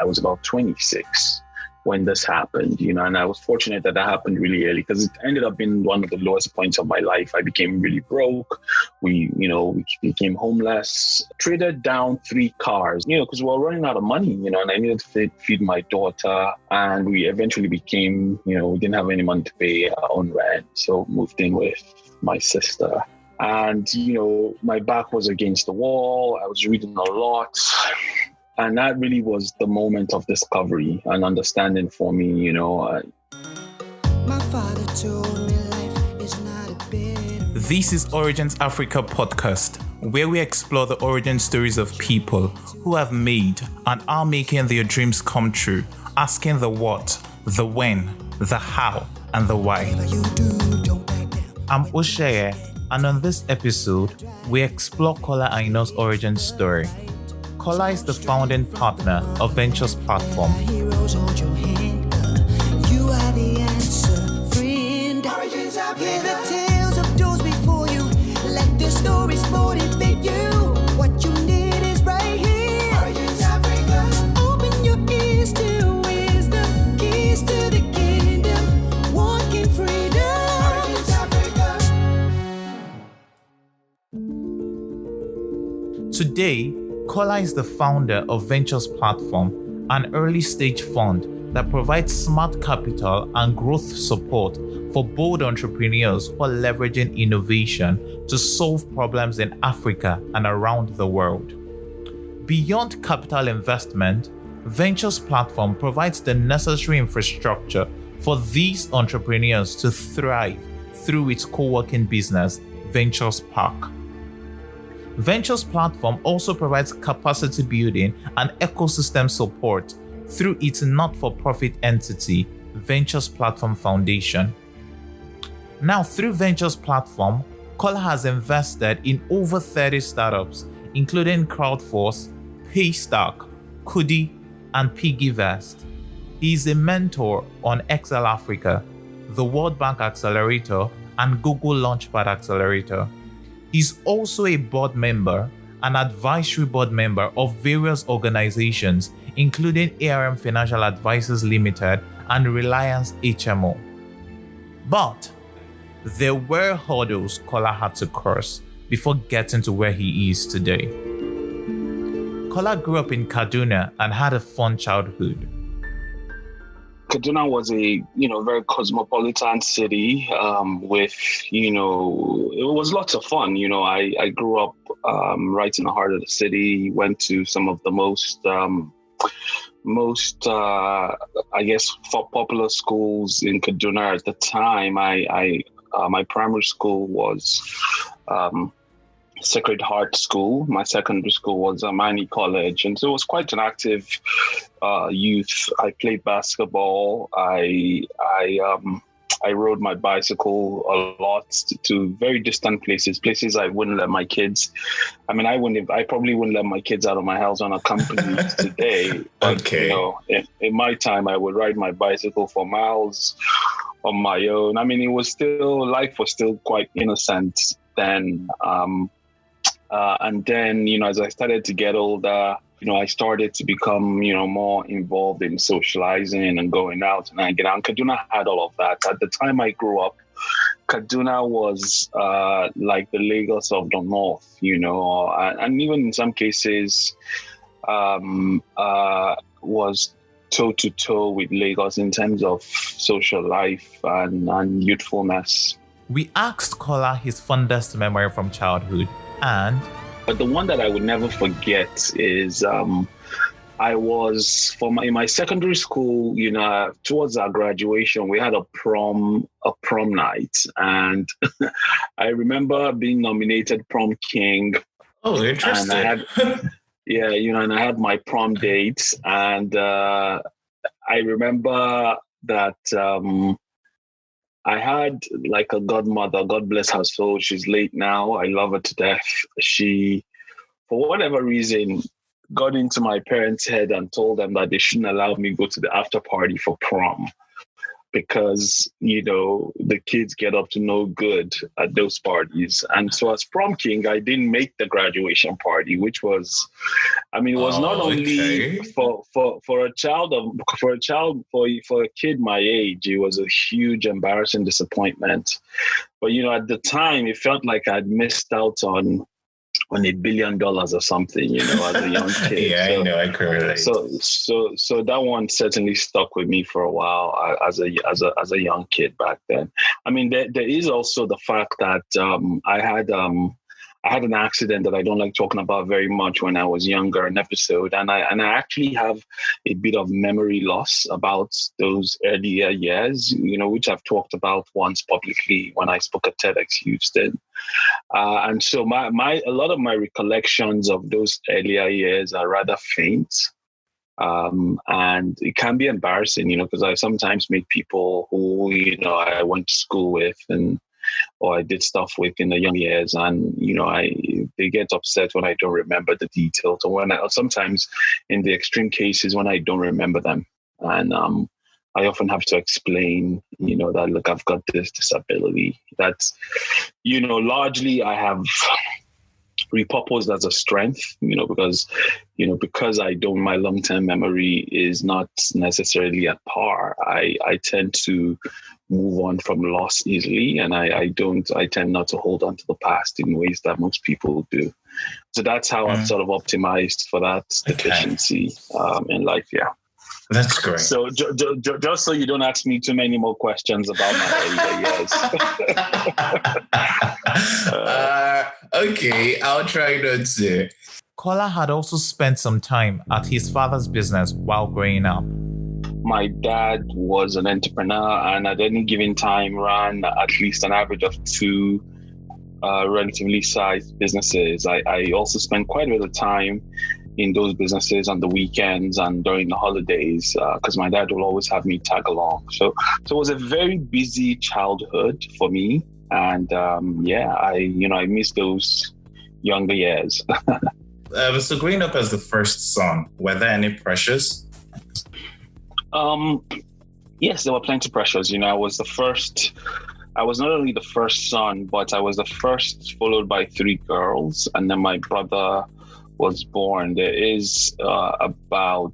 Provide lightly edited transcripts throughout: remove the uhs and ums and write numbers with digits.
I was about 26 when this happened, and I was fortunate that happened really early because it ended up being one of the lowest points of my life. I became really broke. We became homeless, traded down 3 cars, because we were running out of money, and I needed to feed my daughter. And we eventually became, we didn't have any money to pay our own rent. So moved in with my sister. And, my back was against the wall. I was reading a lot. And that really was the moment of discovery and understanding for me, My father told me life is not a bit. This is Origins Africa podcast, where we explore the origin stories of people who have made and are making their dreams come true, asking the what, the when, the how, and the why. I'm Osheye, and on this episode, we explore Kola Aina's origin story. Kola is the founding partner of Ventures Platform. Today, Kola is the founder of Ventures Platform, an early-stage fund that provides smart capital and growth support for bold entrepreneurs who are leveraging innovation to solve problems in Africa and around the world. Beyond capital investment, Ventures Platform provides the necessary infrastructure for these entrepreneurs to thrive through its co-working business, Ventures Park. Ventures Platform also provides capacity building and ecosystem support through its not-for-profit entity, Ventures Platform Foundation. Now, through Ventures Platform, Kola has invested in over 30 startups, including CrowdForce, PayStack, Kudi, and PiggyVest. He is a mentor on Excel Africa, the World Bank Accelerator, and Google Launchpad Accelerator. He's also a board member and advisory board member of various organizations, including ARM Financial Advisors Limited and Reliance HMO. But there were hurdles Kola had to cross before getting to where he is today. Kola grew up in Kaduna and had a fun childhood. Kaduna was a, very cosmopolitan city with, it was lots of fun. I grew up right in the heart of the city, went to some of the most popular schools in Kaduna at the time. My primary school was Sacred Heart School. My secondary school was Amani College, and so it was quite an active youth. I played basketball. I rode my bicycle a lot to very distant places I wouldn't let my kids. I probably wouldn't let my kids out of my house unaccompanied today. But, Okay. In my time, I would ride my bicycle for miles on my own. Life was still quite innocent then. And then, as I started to get older, I started to become, more involved in socializing and going out and hanging out. Kaduna had all of that. At the time I grew up, Kaduna was like the Lagos of the North, and even in some cases was toe-to-toe with Lagos in terms of social life and youthfulness. We asked Kola his fondest memory from childhood, but the one that I would never forget is I was in my secondary school, towards our graduation, we had a prom night, and I remember being nominated prom king. Oh, interesting. And and I had my prom date, and I remember that I had like a godmother, God bless her soul. She's late now. I love her to death. She, for whatever reason, got into my parents' head and told them that they shouldn't allow me to go to the after party for prom. because, the kids get up to no good at those parties. And so as prom king, I didn't make the graduation party, which was, it was not only for a child for a kid my age, it was a huge embarrassing disappointment. But, at the time it felt like I'd missed out on $1 billion or something, as a young kid. Yeah, so, I know, I can relate. So that one certainly stuck with me for a while as a young kid back then. There is also the fact that I had an accident that I don't like talking about very much when I was younger, an episode, and I actually have a bit of memory loss about those earlier years, which I've talked about once publicly when I spoke at TEDx Houston. And so a lot of my recollections of those earlier years are rather faint. And it can be embarrassing, because I sometimes meet people who, I went to school with or I did stuff with in the young years, and they get upset when I don't remember the details, or sometimes in the extreme cases when I don't remember them, and I often have to explain, that look, I've got this disability that, largely I have repurposed as a strength, because my long-term memory is not necessarily at par. I tend to move on from loss easily, and I tend not to hold on to the past in ways that most people do. So that's how I've sort of optimized for that deficiency in life. Yeah. That's great. So just so you don't ask me too many more questions about my earlier years. Okay, I'll try not to. Kola had also spent some time at his father's business while growing up. My dad was an entrepreneur, and at any given time ran at least an average of 2 relatively sized businesses. I also spent quite a bit of time in those businesses on the weekends and during the holidays, because my dad will always have me tag along. So it was a very busy childhood for me, and I miss those younger years. So growing up as the first son, were there any pressures? Yes, there were plenty of pressures. I was the first. I was not only the first son, but I was the first, followed by 3 girls, and then my brother was born. There is about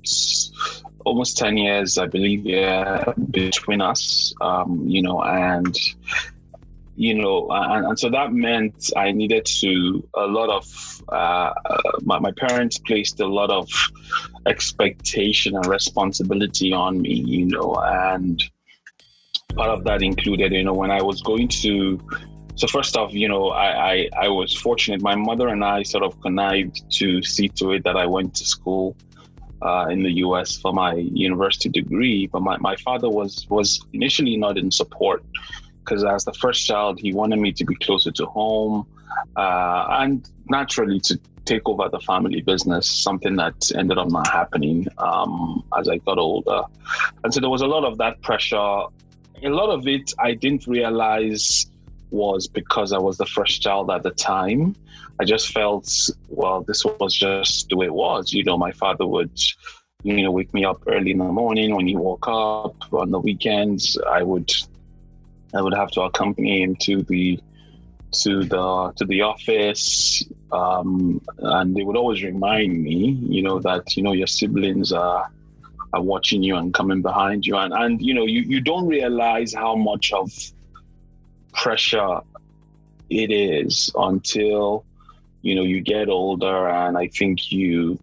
almost 10 years, I believe, between us. And so that meant I needed to my parents placed a lot of expectation and responsibility on me, and part of that included, when I was going to. So first off, I was fortunate. My mother and I sort of connived to see to it that I went to school in the US for my university degree. But my father was initially not in support, because as the first child, he wanted me to be closer to home and naturally to take over the family business, something that ended up not happening as I got older. And so there was a lot of that pressure. A lot of it I didn't realize was because I was the first child at the time. I just felt, well, this was just the way it was. My father would, wake me up early in the morning when he woke up. On the weekends, I would have to accompany him to the office, and they would always remind me, that your siblings are watching you and coming behind you, and you don't realize how much of pressure it is until you get older, and I think you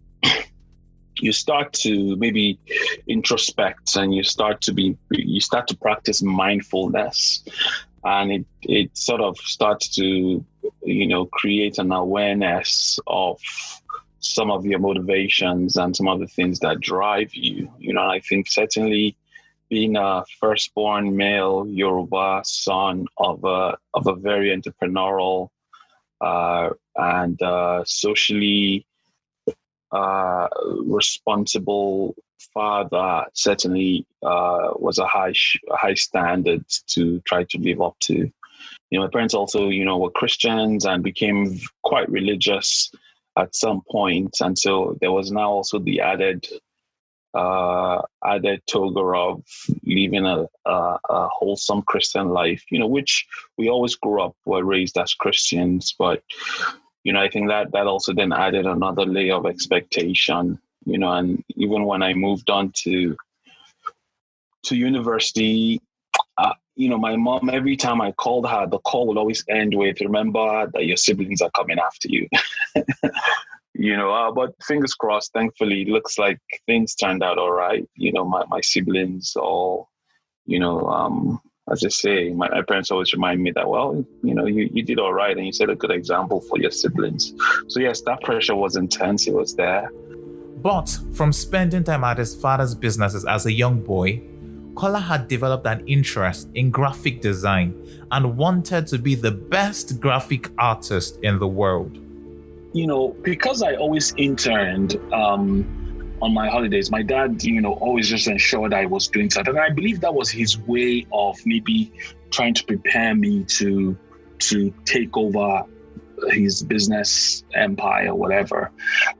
start to maybe introspect, and you start to practice mindfulness, and it sort of starts to create an awareness of some of your motivations and some of the things that drive you. I think certainly being a firstborn male Yoruba son of a very entrepreneurial and socially responsible father certainly was a high standard to try to live up to. My parents also, were Christians and became quite religious at some point, and so there was now also the added added toga of living a wholesome Christian life, which we always grew up, were raised as Christians. But, I think that also then added another layer of expectation, and even when I moved on to university, my mom, every time I called her, the call would always end with, remember that your siblings are coming after you. But fingers crossed, thankfully, it looks like things turned out all right. My siblings all, as I say, my parents always remind me that, well, you did all right and you set a good example for your siblings. So yes, that pressure was intense. It was there. But from spending time at his father's businesses as a young boy, Kola had developed an interest in graphic design and wanted to be the best graphic artist in the world. Because I always interned on my holidays, my dad, always just ensured I was doing something. And I believe that was his way of maybe trying to prepare me to take over his business empire or whatever.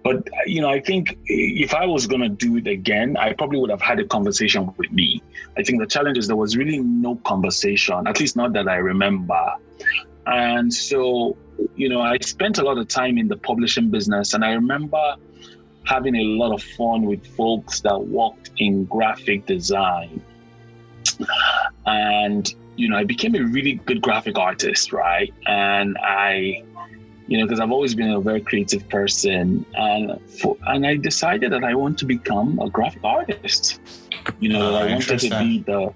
But, I think if I was going to do it again, I probably would have had a conversation with me. I think the challenge is there was really no conversation, at least not that I remember. And so, I spent a lot of time in the publishing business, and I remember having a lot of fun with folks that worked in graphic design. And, I became a really good graphic artist, right? And because I've always been a very creative person, and I decided that I want to become a graphic artist. I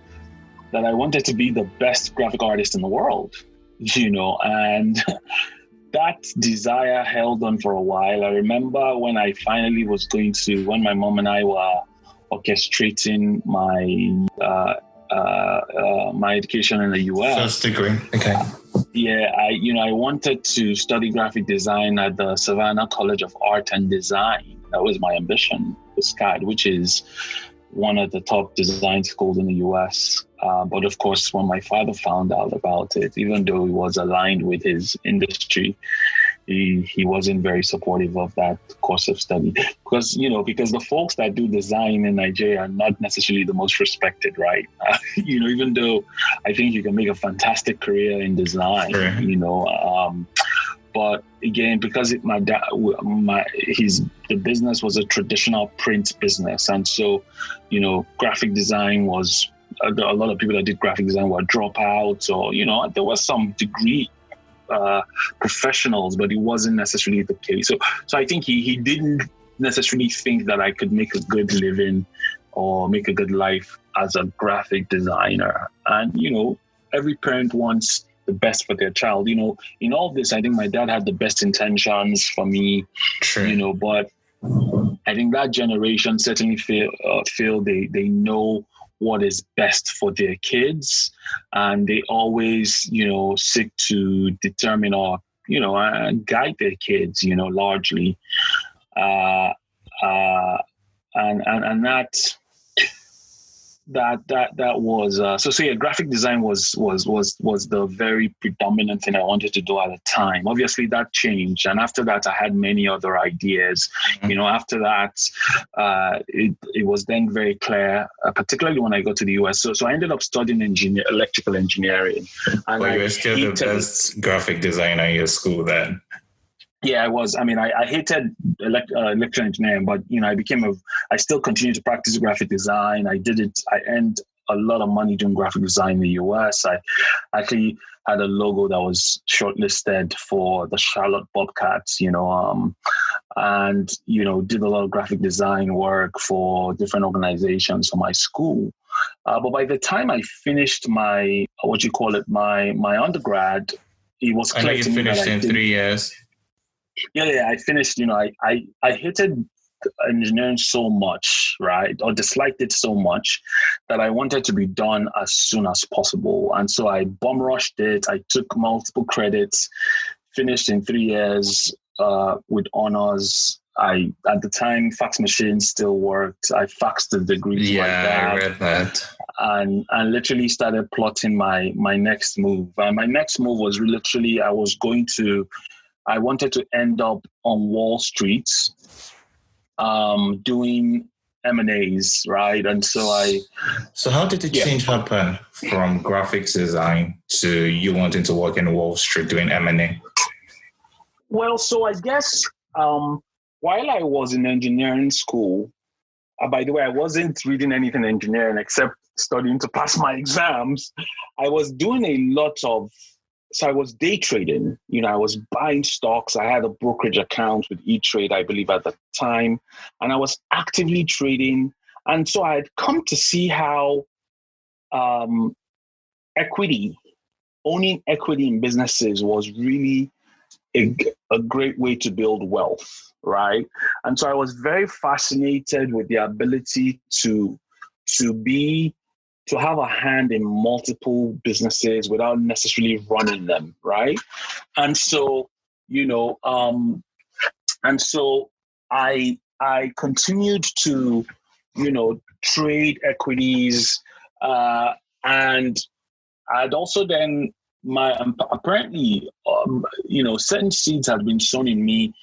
wanted to be the best graphic artist in the world. And that desire held on for a while. I remember when I finally was when my mom and I were orchestrating my education in the US. First degree, okay. Yeah, I wanted to study graphic design at the Savannah College of Art and Design. That was my ambition, the SCAD, which is one of the top design schools in the US. But of course, when my father found out about it, even though he was aligned with his industry, he wasn't very supportive of that course of study because the folks that do design in Nigeria are not necessarily the most respected, right? Even though I think you can make a fantastic career in design, sure. But again, because the business was a traditional print business, and so graphic design was a lot of people that did graphic design were dropouts, or there was some degree professionals, but it wasn't necessarily the case. So I think he didn't necessarily think that I could make a good living or make a good life as a graphic designer. And every parent wants the best for their child. In all this, I think my dad had the best intentions for me. True. But I think that generation certainly feel they know what is best for their kids, and they always seek to determine or guide their kids largely, and that was so yeah, graphic design was the very predominant thing I wanted to do at the time. Obviously that changed, and after that I had many other ideas. After that it was then very clear, particularly when I got to the US. So I ended up studying electrical engineering. And you were still the best graphic designer in your school then. Yeah, I was. I mean, I hated electrical engineering, but I still continued to practice graphic design. I did it. I earned a lot of money doing graphic design in the US. I actually had a logo that was shortlisted for the Charlotte Bobcats, and did a lot of graphic design work for different organizations for my school. But by the time I finished my undergrad, it was clear to me that I finished in 3 years. Yeah, I finished, I hated engineering so much, right? Or disliked it so much that I wanted to be done as soon as possible. And so I bum rushed it. I took multiple credits, finished in 3 years with honors. At the time, fax machines still worked. I faxed the degrees. Yeah, I read that. And literally started plotting my next move. And my next move was literally, I wanted to end up on Wall Street, doing M&As, right? And So how did the change happen from graphics design to you wanting to work in Wall Street doing M&A? Well, so I guess while I was in engineering school, by the way, I wasn't reading anything engineering except studying to pass my exams. I was doing so I was day trading. I was buying stocks. I had a brokerage account with E-Trade, I believe, at the time. And I was actively trading. And so I had come to see how owning equity in businesses was really a great way to build wealth, right? And so I was very fascinated with the ability to have a hand in multiple businesses without necessarily running them, right? And so, I continued to, trade equities, and I'd also then apparently, certain seeds had been sown in me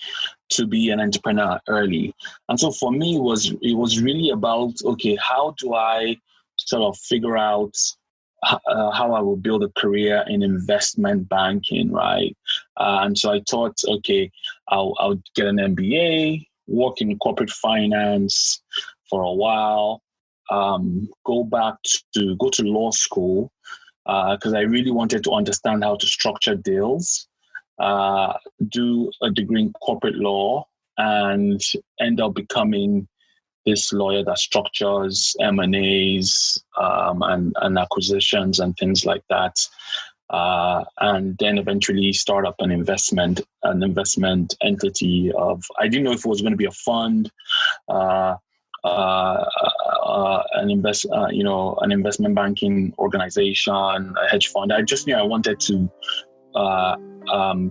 to be an entrepreneur early. And so for me, it was really about, okay, how do I sort of figure out how I will build a career in investment banking, right? And so I thought, okay, I'll get an MBA, work in corporate finance for a while, go to law school, because I really wanted to understand how to structure deals, do a degree in corporate law, and end up becoming this lawyer that structures M&As and acquisitions and things like that. And then eventually start up an investment entity I didn't know if it was going to be a fund, an investment banking organization, a hedge fund. I just knew I wanted to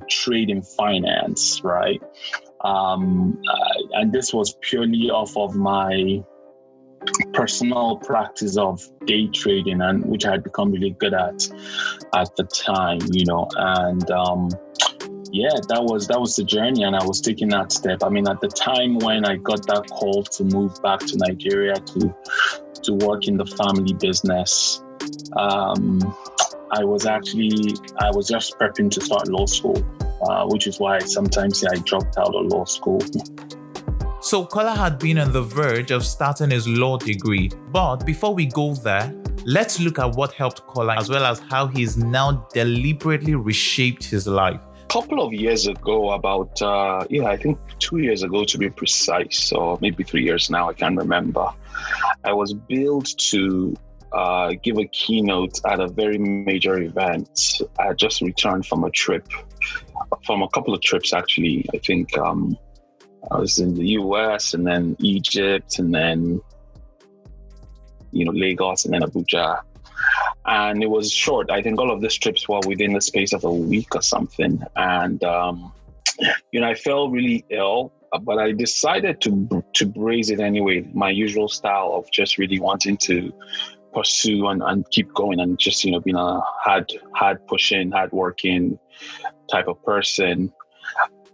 trade in finance, right? And this was purely off of my personal practice of day trading, and which I had become really good at the time, and that was the journey, and I was taking that step. I mean, at the time when I got that call to move back to Nigeria to work in the family business, I was just prepping to start law school, which is why I sometimes say I dropped out of law school. So Kola had been on the verge of starting his law degree. But before we go there, let's look at what helped Kola, as well as how he's now deliberately reshaped his life. A couple of years ago, about, I think 2 years ago to be precise, or maybe 3 years now, I can't remember. I was billed to give a keynote at a very major event. I had just returned from a couple of trips, actually. I think I was in the US and then Egypt and then, Lagos and then Abuja. And it was short. I think all of these trips were within the space of a week or something. And, I felt really ill, but I decided to brace it anyway. My usual style of just really wanting to pursue and keep going and just, being a hard pushing, hard working type of person.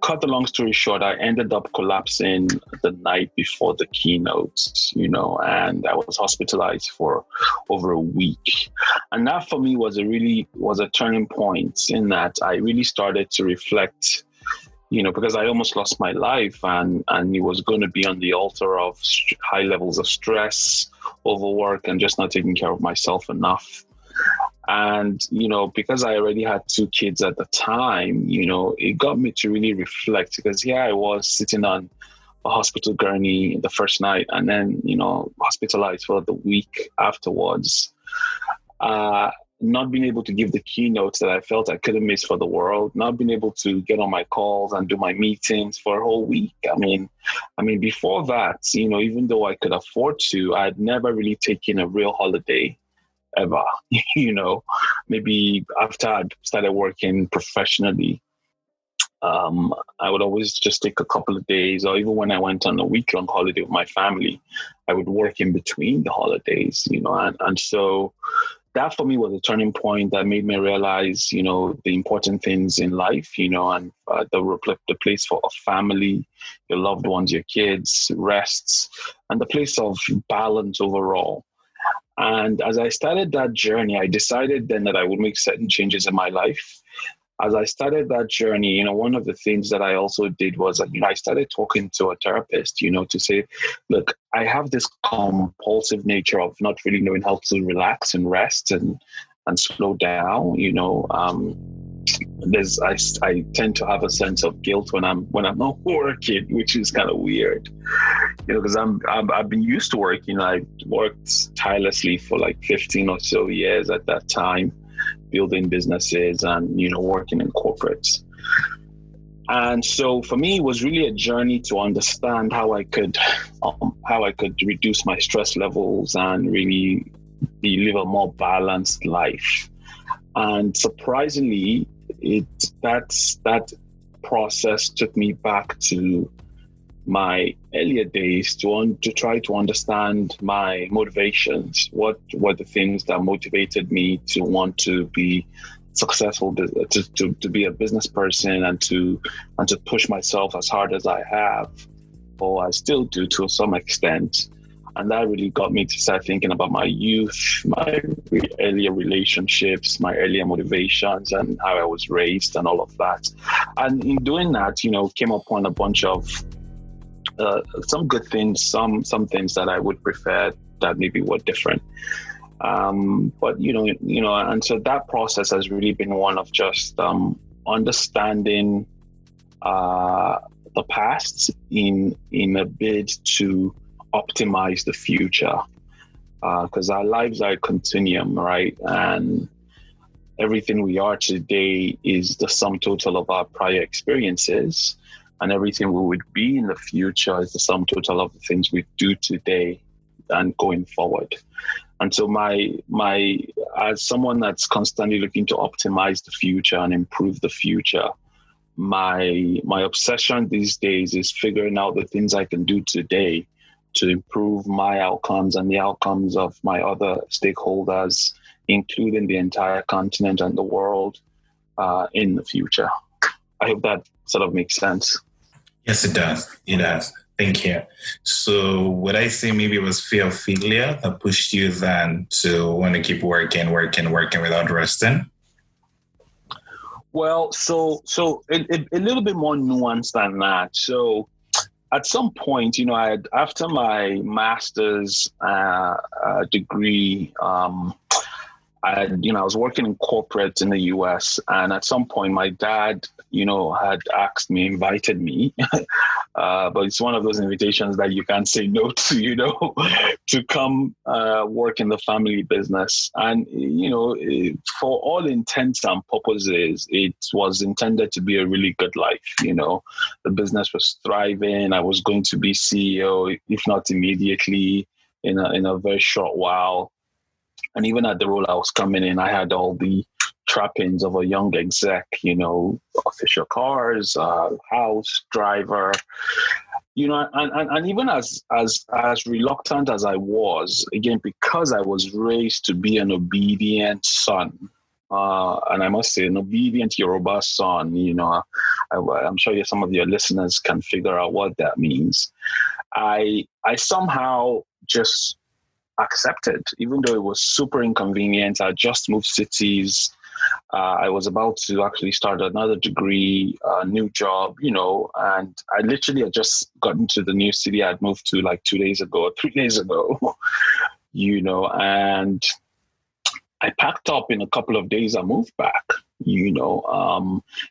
Cut the long story short, I ended up collapsing the night before the keynote, and I was hospitalized for over a week. And that for me was a turning point in that I really started to reflect, because I almost lost my life and it was going to be on the altar of high levels of stress, overwork, and just not taking care of myself enough. And, because I already had 2 kids at the time, it got me to really reflect, because here I was sitting on a hospital gurney the first night and then, hospitalized for the week afterwards. Not being able to give the keynotes that I felt I couldn't miss for the world, not being able to get on my calls and do my meetings for a whole week. I mean, before that, even though I could afford to, I'd never really taken a real holiday ever, maybe after I'd started working professionally. I would always just take a couple of days, or even when I went on a week-long holiday with my family, I would work in between the holidays, and so that for me was a turning point that made me realize, the important things in life, and the place for a family, your loved ones, your kids, rests, and the place of balance overall. And as I started that journey, I decided then that I would make certain changes in my life. As I started that journey, one of the things that I also did was, I started talking to a therapist, to say, look, I have this compulsive nature of not really knowing how to relax and rest and slow down. I tend to have a sense of guilt when I'm not working, which is kind of weird, because I've been used to working. I worked tirelessly for like 15 or so years at that time, building businesses and working in corporates. And so for me, it was really a journey to understand how I could reduce my stress levels and really live a more balanced life. And surprisingly, that process took me back to my earlier days to try to understand my motivations. What were the things that motivated me to want to be successful, to be a business person, and to push myself as hard as I have, or I still do to some extent. And that really got me to start thinking about my youth, my earlier relationships, my earlier motivations, and how I was raised and all of that. And in doing that, came upon a bunch of some good things, some things that I would prefer that maybe were different. But and so that process has really been one of just understanding the past in a bid to optimize the future, because our lives are a continuum, right? And everything we are today is the sum total of our prior experiences. And everything we would be in the future is the sum total of the things we do today and going forward. And so as someone that's constantly looking to optimize the future and improve the future, my obsession these days is figuring out the things I can do today to improve my outcomes and the outcomes of my other stakeholders, including the entire continent and the world in the future. I hope that sort of makes sense. Yes, it does. It does. Thank you. So would I say maybe it was fear of failure that pushed you then to want to keep working without resting? Well, so a little bit more nuanced than that. So at some point, after my master's degree, I was working in corporate in the US, and at some point my dad, had invited me, but it's one of those invitations that you can't say no to, to come work in the family business. And, for all intents and purposes, it was intended to be a really good life. The business was thriving. I was going to be CEO, if not immediately, in a very short while. And even at the role I was coming in, I had all the trappings of a young exec, official cars, house, driver, and even as reluctant as I was, again, because I was raised to be an obedient son, and I must say an obedient Yoruba son, I'm sure some of your listeners can figure out what that means. I somehow just accepted, even though it was super inconvenient. I just moved cities. I was about to actually start another degree, a new job, and I literally had just gotten to the new city I'd moved to like 2 days ago or 3 days ago, and I packed up in a couple of days. I moved back,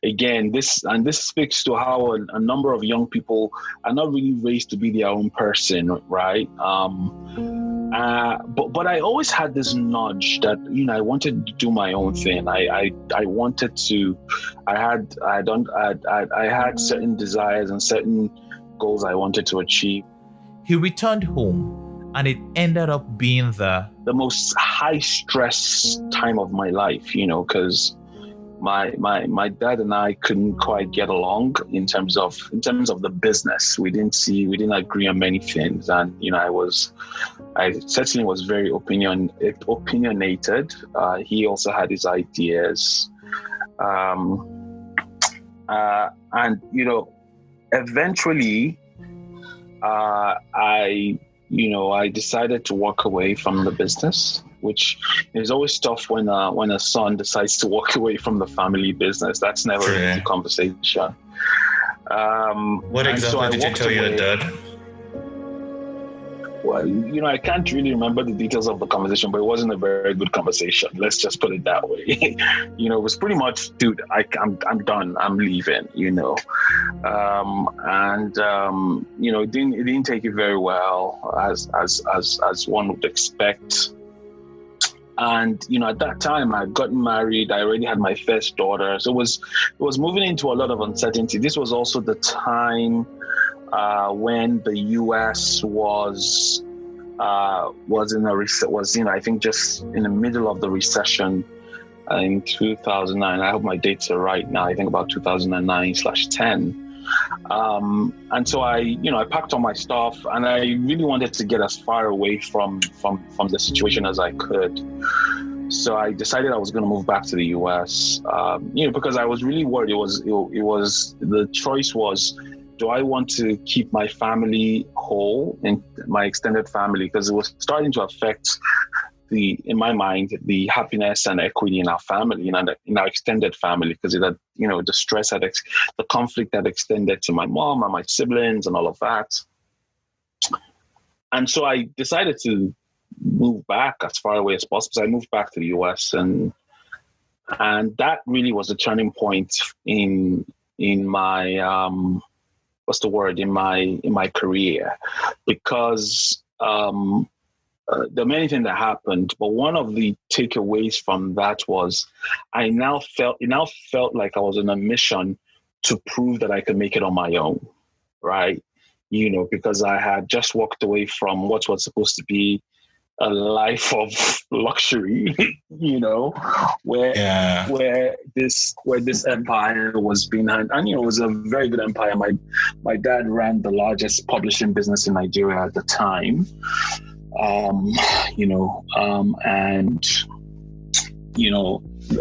again, this speaks to how a number of young people are not really raised to be their own person, right? But I always had this nudge that I wanted to do my own thing. I wanted to. I had certain desires and certain goals I wanted to achieve. He returned home, and it ended up being the most high stress time of my life. Because my dad and I couldn't quite get along in terms of the business. We didn't agree on many things, and I certainly was very opinionated. He also had his ideas, and eventually, I decided to walk away from the business, which is always tough when a son decides to walk away from the family business. That's never an easy conversation. What exactly did you tell your dad? Well, I can't really remember the details of the conversation, but it wasn't a very good conversation. Let's just put it that way. It was pretty much, dude, I'm done. I'm leaving. It didn't take it very well as one would expect. And at that time, I had gotten married. I already had my first daughter, so it was moving into a lot of uncertainty. This was also the time when the U.S. was I think just in the middle of the recession in 2009. I hope my dates are right now. I think about 2009/10. And so I packed all my stuff, and I really wanted to get as far away from the situation as I could. So I decided I was going to move back to the U.S. Because I was really worried. The choice was, do I want to keep my family whole and my extended family? Because it was starting to affect in my mind, the happiness and equity in our family, in our extended family, because it had, the stress the conflict had extended to my mom and my siblings and all of that. And so I decided to move back as far away as possible. So I moved back to the US, and that really was a turning point in my in my career, because there are many things that happened, but one of the takeaways from that was it now felt like I was on a mission to prove that I could make it on my own, right? Because I had just walked away from what was supposed to be a life of luxury, where this empire was being handled, and it was a very good empire. My dad ran the largest publishing business in Nigeria at the time.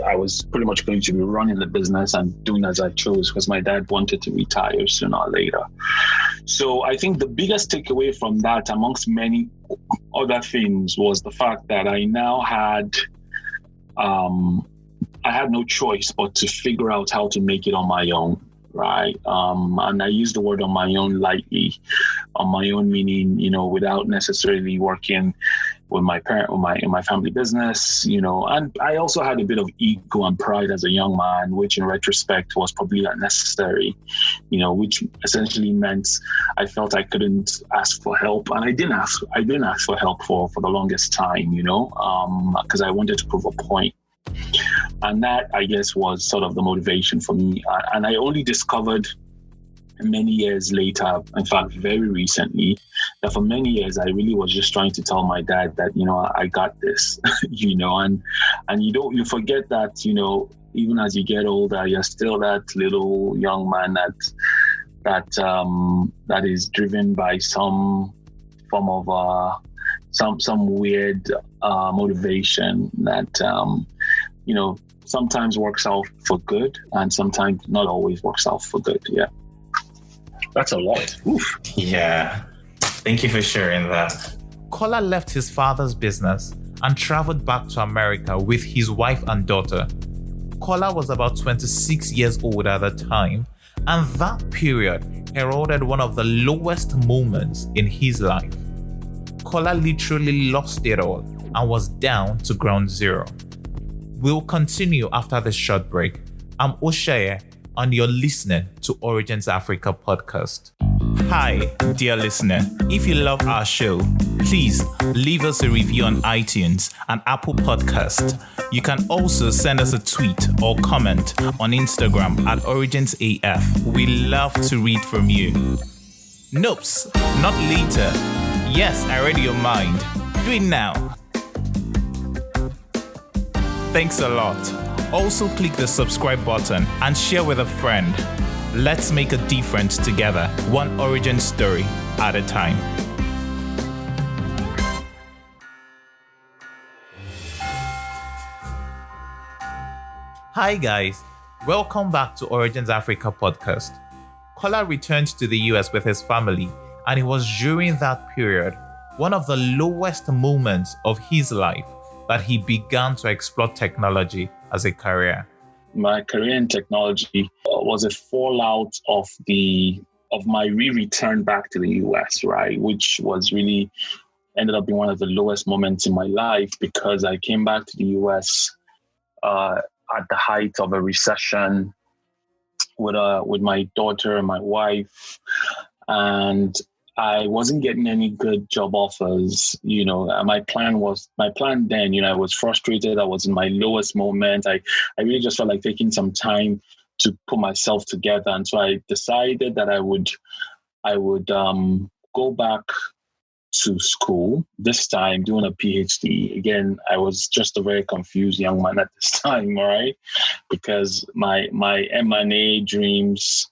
I was pretty much going to be running the business and doing as I chose, because my dad wanted to retire sooner or later. So I think the biggest takeaway from that, amongst many other things, was the fact that I now had no choice but to figure out how to make it on my own. Right. And I use the word on my own lightly, on my own meaning, without necessarily working with my parent or in my family business, and I also had a bit of ego and pride as a young man, which in retrospect was probably unnecessary, which essentially meant I felt I couldn't ask for help. And I didn't ask for help for the longest time, because I wanted to prove a point. And that, I guess, was sort of the motivation for me. And I only discovered many years later, in fact, very recently, that for many years, I really was just trying to tell my dad that, I got this, and you forget that, even as you get older, you're still that little young man that is driven by some form of some weird motivation that, sometimes works out for good, and sometimes not always works out for good. Yeah. That's a lot. Oof. Yeah. Thank you for sharing that. Kola left his father's business and traveled back to America with his wife and daughter. Kola was about 26 years old at the time, and that period heralded one of the lowest moments in his life. Kola literally lost it all and was down to ground zero. We'll continue after this short break. I'm Osheye, and you're listening to Origins Africa podcast. Hi, dear listener. If you love our show, please leave us a review on iTunes and Apple Podcast. You can also send us a tweet or comment on Instagram at OriginsAF. We love to read from you. Nopes, not later. Yes, I read your mind. Do it now. Thanks a lot. Also click the subscribe button and share with a friend. Let's make a difference together, one origin story at a time. Hi guys, welcome back to Origins Africa podcast. Kola returned to the US with his family, and it was during that period, one of the lowest moments of his life, that he began to explore technology as a career. My career in technology was a fallout of my return back to the US, right? Which was really ended up being one of the lowest moments in my life because I came back to the US at the height of a recession with my daughter and my wife, and I wasn't getting any good job offers. My plan then, I was frustrated. I was in my lowest moment. I really just felt like taking some time to put myself together. And so I decided that I would go back to school, this time doing a PhD. Again, I was just a very confused young man at this time, all right? Because my M&A dreams,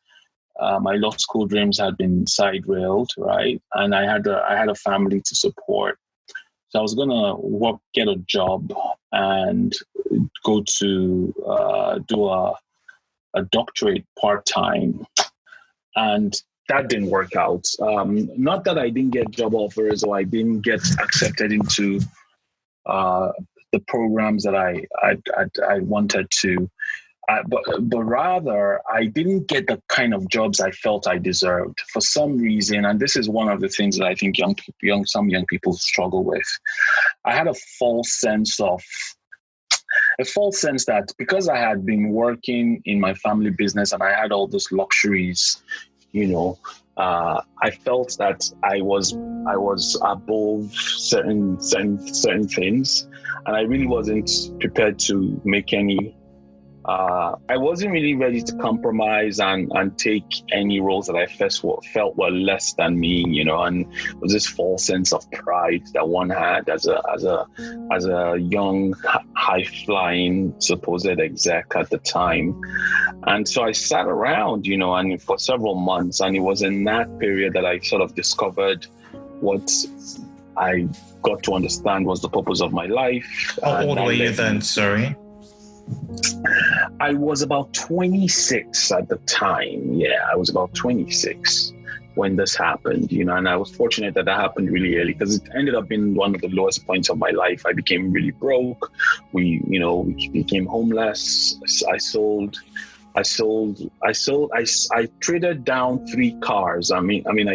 my law school dreams had been side-railed, right? And I had a family to support. So I was gonna get a job and go to do a doctorate part-time. And that didn't work out. Not that I didn't get job offers or I didn't get accepted into the programs that I wanted to, but rather I didn't get the kind of jobs I felt I deserved for some reason. And this is one of the things that I think some young people struggle with. I had a false sense that because I had been working in my family business and I had all those luxuries, I felt that I was above certain things, and I really wasn't prepared to make any. I wasn't really ready to compromise and take any roles that I felt were less than me, and it was this false sense of pride that one had as a young, high-flying supposed exec at the time. And so I sat around, and for several months, and it was in that period that I sort of discovered what I got to understand was the purpose of my life. How old were you then, sorry? I was about 26 at the time. Yeah, I was about 26 when this happened, and I was fortunate that happened really early because it ended up being one of the lowest points of my life. I became really broke. We became homeless. I traded down 3 cars. I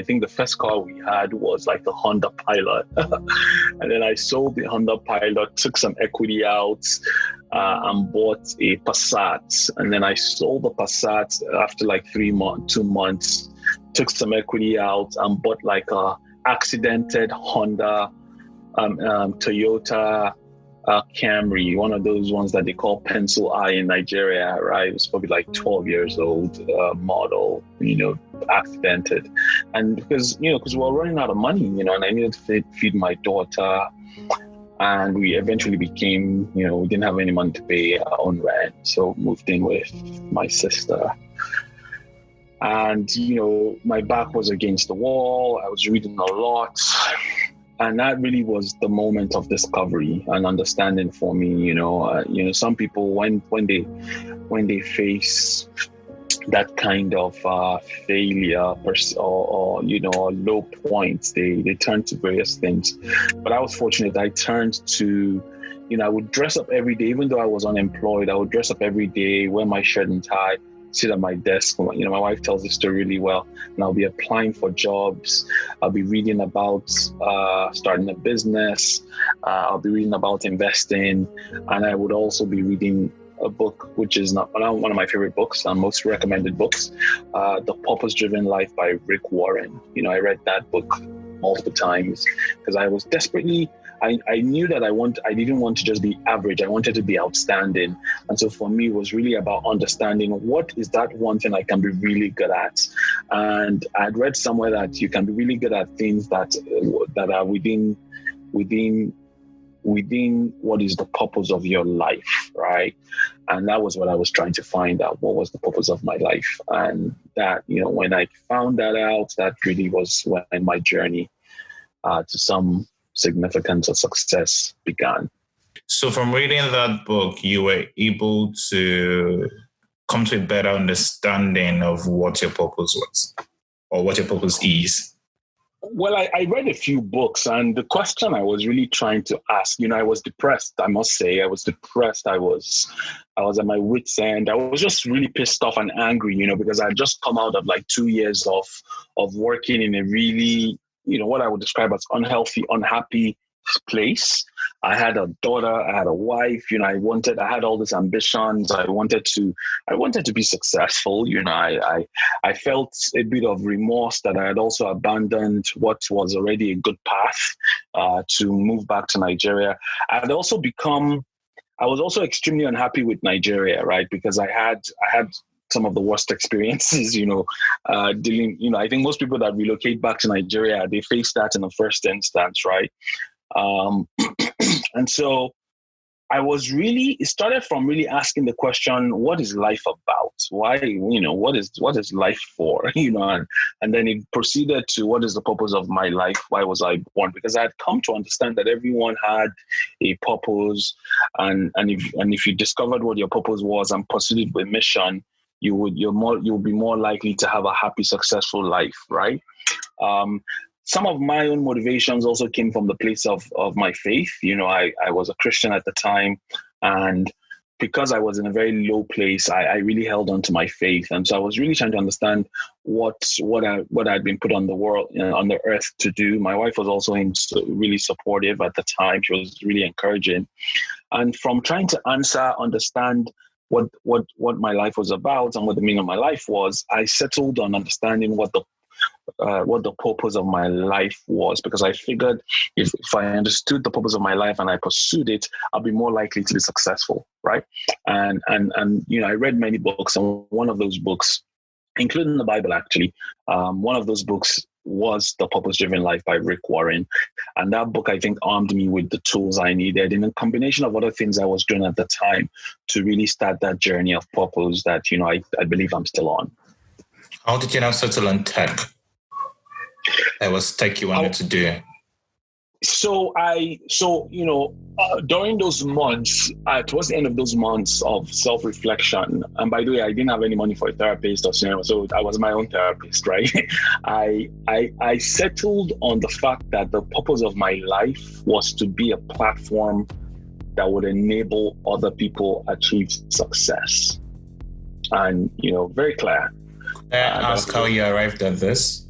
think the first car we had was like the Honda Pilot. And then I sold the Honda Pilot, took some equity out, and bought a Passat. And then I sold the Passat after like 2 months, took some equity out and bought like a accidented Honda, Toyota, Camry, one of those ones that they call pencil eye in Nigeria, right? It was probably like 12 years old model, accidented. And because we were running out of money, and I needed to feed my daughter. And we eventually became, we didn't have any money to pay our own rent. So moved in with my sister. And, my back was against the wall. I was reading a lot. And that really was the moment of discovery and understanding for me. Some people when they face that kind of failure or low points, they turn to various things. But I was fortunate. I turned to, I would dress up every day, even though I was unemployed. I would dress up every day, wear my shirt and tie, sit at my desk. My wife tells the story really well, and I'll be applying for jobs. I'll be reading about starting a business. I'll be reading about investing, and I would also be reading a book which is not one of my favorite books and most recommended books, The Purpose-Driven Life by Rick Warren. I read that book multiple times because I was desperately. I knew that I didn't want to just be average. I wanted to be outstanding. And so for me, it was really about understanding what is that one thing I can be really good at. And I'd read somewhere that you can be really good at things that are within within what is the purpose of your life, right? And that was what I was trying to find out. What was the purpose of my life? And that, when I found that out, that really was when my journey to some significance or success began. So from reading that book, you were able to come to a better understanding of what your purpose was or what your purpose is. Well, I read a few books, and the question I was really trying to ask, I was depressed. I must say, I was depressed. I was at my wit's end. I was just really pissed off and angry, because I had just come out of like 2 years of working in a really, what I would describe as unhealthy, unhappy place. I had a daughter, I had a wife, I had all these ambitions. I wanted to be successful. I felt a bit of remorse that I had also abandoned what was already a good path to move back to Nigeria. I was also extremely unhappy with Nigeria, right? Because I had some of the worst experiences, dealing, I think most people that relocate back to Nigeria, they face that in the first instance, right? And so it started from really asking the question, what is life about? Why, what is life for? And then it proceeded to what is the purpose of my life? Why was I born? Because I had come to understand that everyone had a purpose, and if you discovered what your purpose was and pursued it with mission, you'll be more likely to have a happy, successful life, right? Some of my own motivations also came from the place of my faith. I was a Christian at the time, and because I was in a very low place, I really held on to my faith. And so I was really trying to understand what I'd been put on the world, on the earth to do. My wife was also really supportive at the time. She was really encouraging. And from trying to understand what my life was about and what the meaning of my life was, I settled on understanding what the purpose of my life was, because I figured if I understood the purpose of my life and I pursued it, I'll be more likely to be successful, right? And I read many books, and one of those books, including the Bible actually, one of those books was The Purpose-Driven Life by Rick Warren. And that book, I think, armed me with the tools I needed in a combination of other things I was doing at the time to really start that journey of purpose that, I believe I'm still on. How did you now settle on tech? That was tech you wanted to do. During those months, towards the end of those months of self-reflection, and by the way, I didn't have any money for a therapist or cinema, so I was my own therapist, right? I settled on the fact that the purpose of my life was to be a platform that would enable other people achieve success. And, very clear. May I ask how you arrived at this?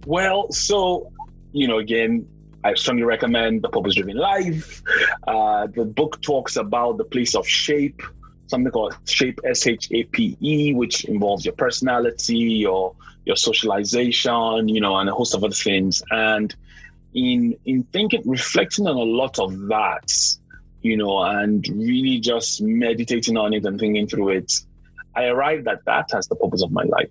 Well, so, again, I strongly recommend The Purpose-Driven Life. The book talks about the place of shape, something called shape, SHAPE, which involves your personality, your socialization, and a host of other things. And in reflecting on a lot of that, and really just meditating on it and thinking through it, I arrived at that as the purpose of my life.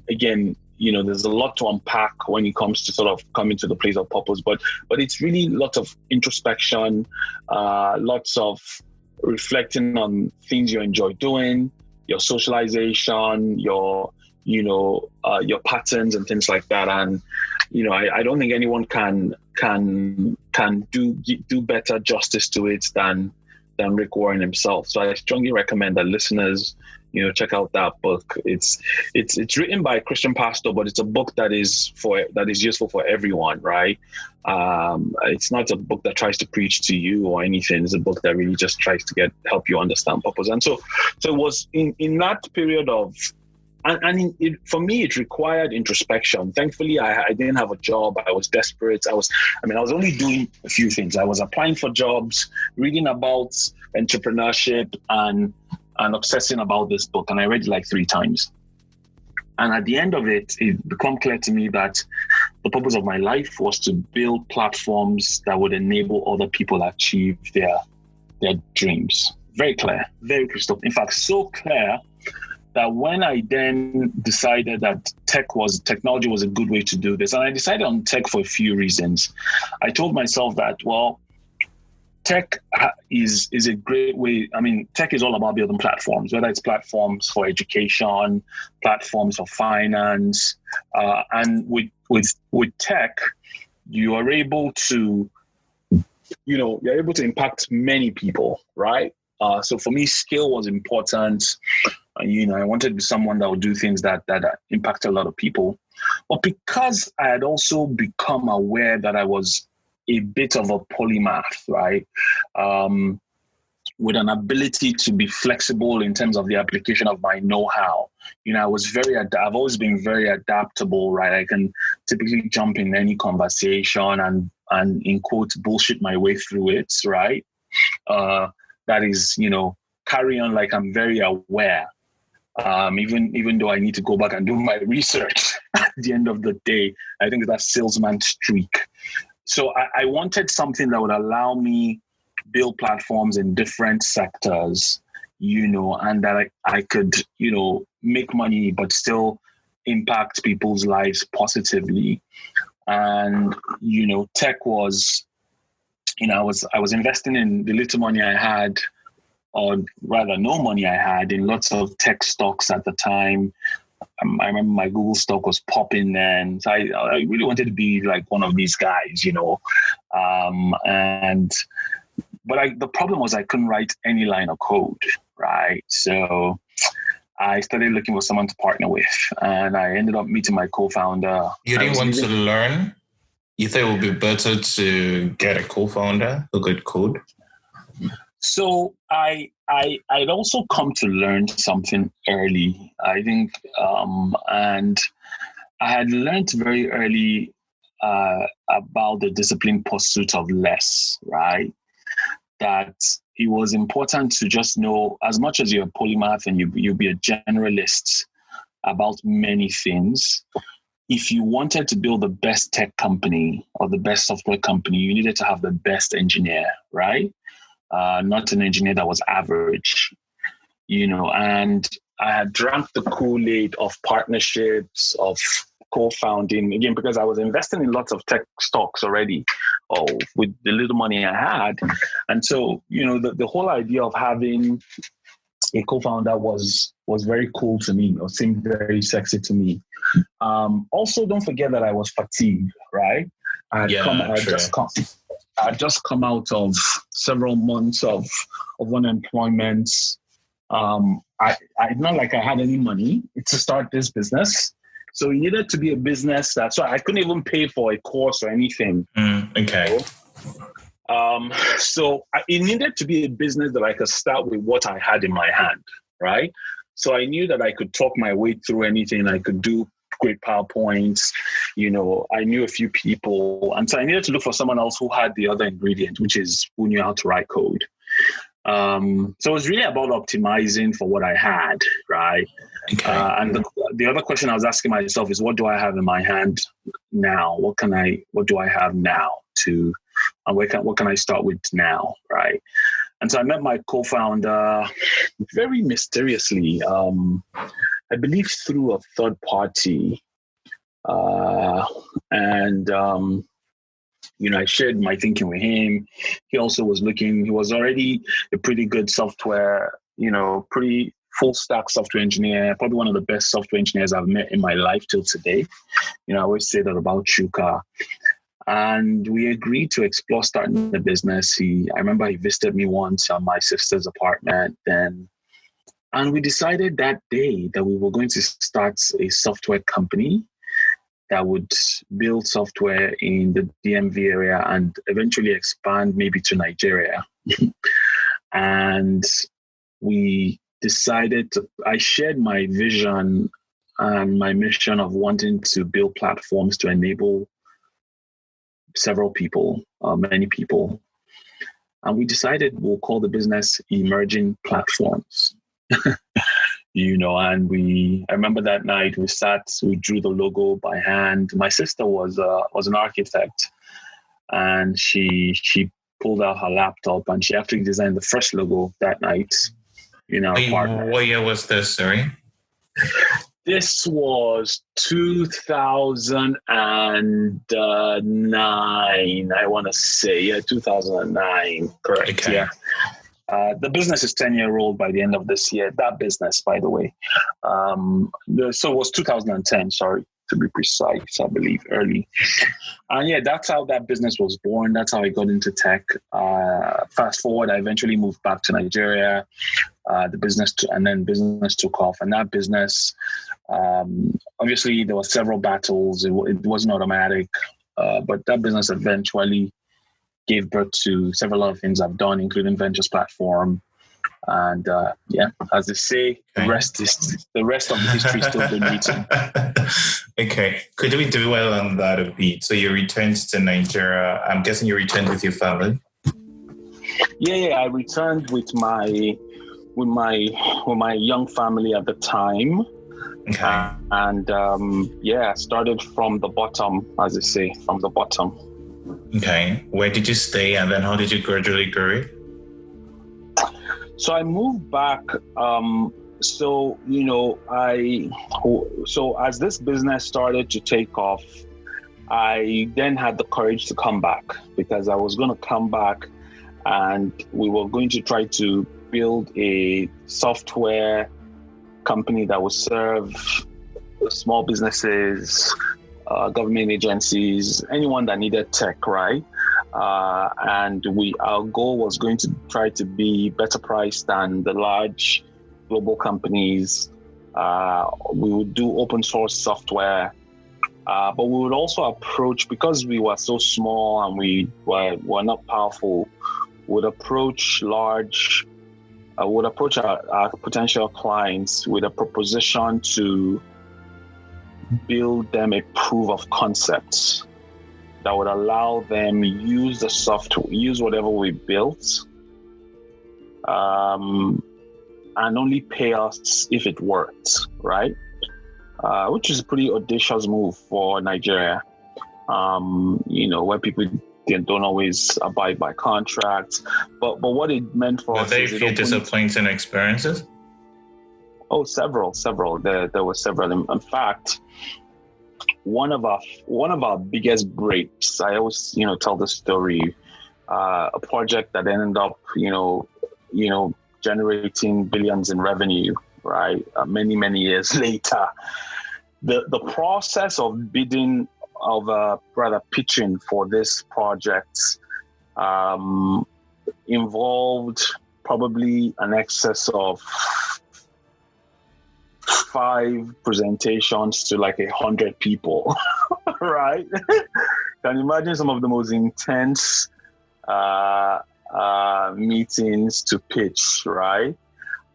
Again, there's a lot to unpack when it comes to sort of coming to the place of purpose, but it's really lots of introspection, lots of reflecting on things you enjoy doing, your socialization, your patterns and things like that. And I don't think anyone can do better justice to it than Rick Warren himself. So I strongly recommend that listeners, check out that book. It's written by a Christian pastor, but it's a book that is useful for everyone, right? It's not a book that tries to preach to you or anything. It's a book that really just tries to help you understand purpose. And so it was in that period of, for me, it required introspection. Thankfully, I didn't have a job. I was desperate. I was only doing a few things. I was applying for jobs, reading about entrepreneurship, and obsessing about this book. And I read it like 3 times. And at the end of it, it became clear to me that the purpose of my life was to build platforms that would enable other people to achieve their dreams. Very clear, very crystal. In fact, so clear that when I then decided that technology was a good way to do this, and I decided on tech for a few reasons. I told myself that, well, tech is a great way. I mean, tech is all about building platforms, whether it's platforms for education, platforms for finance, and with tech, you are able to, you're able to impact many people, right? So for me, skill was important. I wanted to be someone that would do things that impact a lot of people. But because I had also become aware that I was a bit of a polymath, right? With an ability to be flexible in terms of the application of my know-how. I've always been very adaptable, right? I can typically jump in any conversation and in quotes, bullshit my way through it, right? That is, carry on like I'm very aware. Even though I need to go back and do my research at the end of the day, I think that salesman streak. So I wanted something that would allow me build platforms in different sectors, and that I could, make money, but still impact people's lives positively. And, tech was, I was investing in the little money I had, or rather no money I had, in lots of tech stocks at the time. I remember my Google stock was popping then. So I really wanted to be like one of these guys, But the problem was I couldn't write any line of code, right? So I started looking for someone to partner with, and I ended up meeting my co-founder. You didn't want to learn? You thought it would be better to get a co-founder who could code? So I'd also come to learn something early, I think, and I had learned very early about the disciplined pursuit of less, right? That it was important to just know, as much as you're a polymath and you'll be a generalist about many things, if you wanted to build the best tech company or the best software company, you needed to have the best engineer, right? Not an engineer that was average, and I had drank the Kool-Aid of partnerships, of co-founding, again, because I was investing in lots of tech stocks already, with the little money I had. And so, the whole idea of having a co-founder was very cool to me, or seemed very sexy to me. Also, don't forget that I was fatigued, right? I had just come out of several months of unemployment. It's not like I had any money to start this business. So it needed to be a business so I couldn't even pay for a course or anything. Okay. So it needed to be a business that I could start with what I had in my hand, right? So I knew that I could talk my way through anything. I could do great PowerPoints. I knew a few people. And so I needed to look for someone else who had the other ingredient, which is who knew how to write code. So it was really about optimizing for what I had, right? Okay. And the other question I was asking myself is, what do I have in my hand now? What do I have now and what can I start with now, right? And so I met my co-founder very mysteriously, I believe through a third party. I shared my thinking with him. He also was he was already a pretty good software, pretty full stack software engineer, probably one of the best software engineers I've met in my life till today. I always say that about Chuka. And we agreed to explore starting the business. I remember he visited me once at my sister's apartment then. And we decided that day that we were going to start a software company that would build software in the DMV area and eventually expand maybe to Nigeria. And we decided I shared my vision and my mission of wanting to build platforms to enable several people, many people. And we decided we'll call the business Emerging Platforms. And I remember that night we drew the logo by hand. My sister was an architect, and she pulled out her laptop and she actually designed the first logo that night. What year was this, sorry? This was 2009, I want to say. Yeah, 2009. Correct. Okay. Yeah. The business is 10-year-old by the end of this year. That business, by the way. So it was 2010, sorry, to be precise, I believe, early. And yeah, that's how that business was born. That's how I got into tech. Fast forward, I eventually moved back to Nigeria. Business took off. And that business, obviously, there were several battles. It wasn't automatic. But that business eventually gave birth to several other things I've done, including Ventures Platform. And as they say, the rest of the history is still being written. Okay. Could we dwell on that a bit? So you returned to Nigeria. I'm guessing you returned with your family. Yeah. I returned with my young family at the time. Okay. And started from the bottom, as they say, from the bottom. Okay. Where did you stay, and then how did you gradually grow it? So I moved back. So as this business started to take off, I then had the courage to come back, because I was going to come back and we were going to try to build a software company that would serve small businesses, government agencies, anyone that needed tech, right? And our goal was going to try to be better priced than the large global companies. We would do open source software, but we would also approach, because we were so small and we were not powerful, would approach our potential clients with a proposition to build them a proof of concept that would allow them use the software, use whatever we built, and only pay us if it worked, right? Which is a pretty audacious move for Nigeria, where people don't always abide by contracts. But what it meant for us is... Were there a few disappointing experiences? Oh, several. There were several. In fact, one of our biggest breaks, I always tell the story, a project that ended up generating billions in revenue, right? Many years later, the process of bidding, pitching for this project involved probably an excess of 5 presentations to like 100 people, right? Can you imagine some of the most intense meetings to pitch, right?